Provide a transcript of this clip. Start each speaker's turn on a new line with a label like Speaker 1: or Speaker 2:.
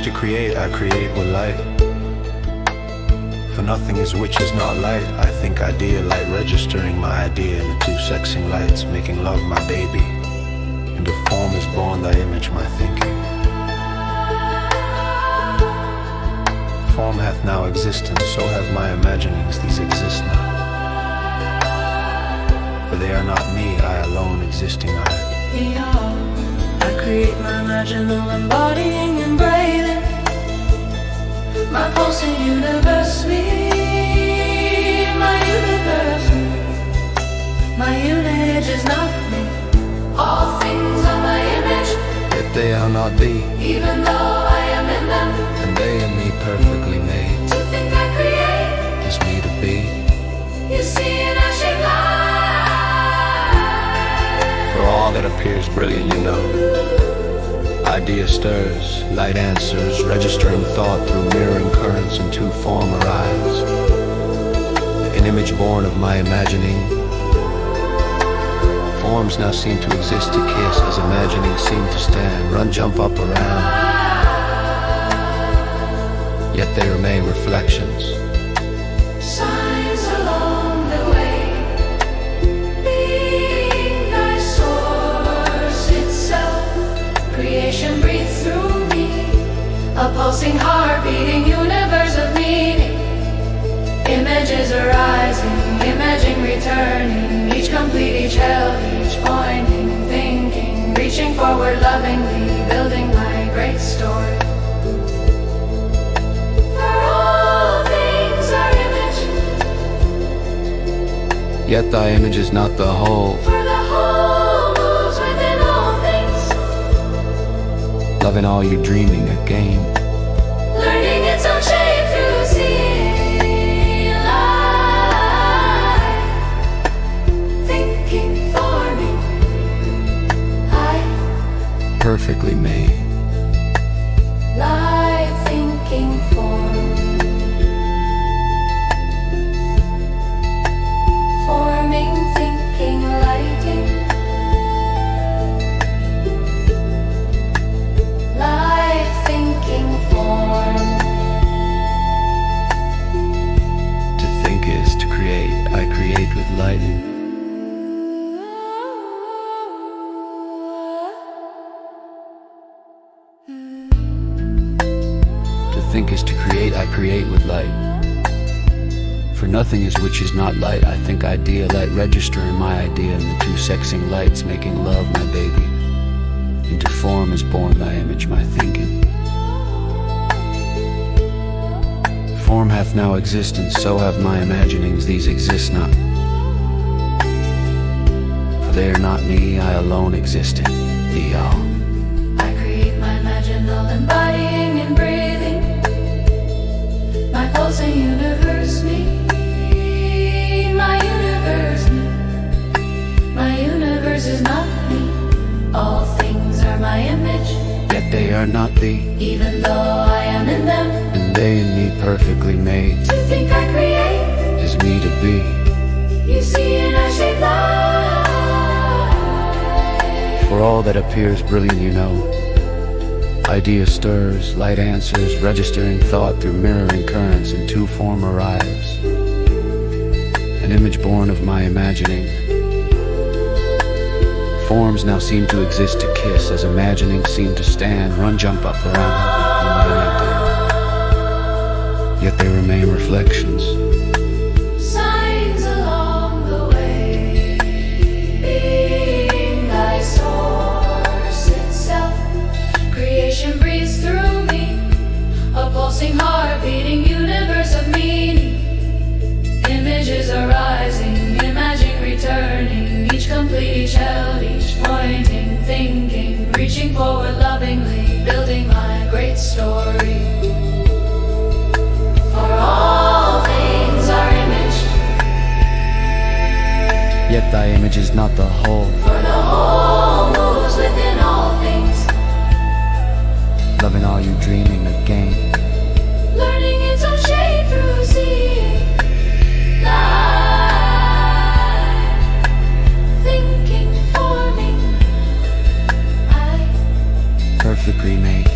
Speaker 1: to create, I create with light. For nothing is which is not light. I think idea, light registering my idea in the two sexing lights, making love my baby. Into form is born thy image, my thinking. Form hath now existence, so have my imaginings, these exist now. For they are not me, I alone existing I.
Speaker 2: I create my imaginal embodying and breathing. My pulsing universe, me, my universe, me. My image is not me. All things are my image,
Speaker 1: Yet they are not thee,
Speaker 2: even though I am in them.
Speaker 1: and they and me perfectly made.
Speaker 2: To think I create,
Speaker 1: Is me to be.
Speaker 2: you see it as you lie.
Speaker 1: For all that appears brilliant, you know. Idea stirs, light answers, registering thought through mirroring currents and two form arise. An image born of my imagining. Forms now seem to exist to kiss, as imagining seem to stand, run, jump up around. Yet they remain reflections.
Speaker 2: Signs along the way, being thy source itself. Creation breathes through me, a pulsing heart beating universe of meaning. Images arising, imaging returning, each complete, each held, each pointing, thinking, reaching forward lovingly, building my great story. For all things are image,
Speaker 1: Yet thy image is not the whole,
Speaker 2: for the whole moves within all things.
Speaker 1: loving all you dreaming again.
Speaker 2: Learning its own shape through seeing light. Thinking, forming,
Speaker 1: Perfectly made.
Speaker 2: light, thinking, form. Forming, thinking, lighting. Light, thinking, form.
Speaker 1: To think is to create, I create with light. To think is to create, I create with light. For nothing is which is not light. I think idea, light registering my idea in the two sexing lights, making love my baby. Into form is born thy image, my thinking. Form hath now existence, so have my imaginings, these exist not. For they are not me, I alone exist in thee all.
Speaker 2: I create my imaginal embodying and breathing. My pulsing universe, me. My universe, me. My universe is not me. All things are my image,
Speaker 1: Yet they are not thee,
Speaker 2: even though I am in them.
Speaker 1: and they and me perfectly made.
Speaker 2: To think I create,
Speaker 1: Is me to be.
Speaker 2: you see it as you lie.
Speaker 1: For all that appears brilliant, you know. Idea stirs, light answers, registering thought through mirroring currents, and two form arrives. An image born of my imagining. Forms now seem to exist to kiss, as imagining seem to stand, run, jump up around in my idea. Yet they remain reflections.
Speaker 2: Signs along the way, being thy source itself. Creation breathes through me, a pulsing heart beating universe of meaning. Images arising, imaging returning, each complete, each held, each pointing, thinking, reaching forward lovingly, building my great story. For all things are image,
Speaker 1: Yet thy image is not the whole,
Speaker 2: for the whole moves within all things.
Speaker 1: loving all you dreaming again.
Speaker 2: Learning its own shape through seeing light. Thinking, forming,
Speaker 1: Perfectly made.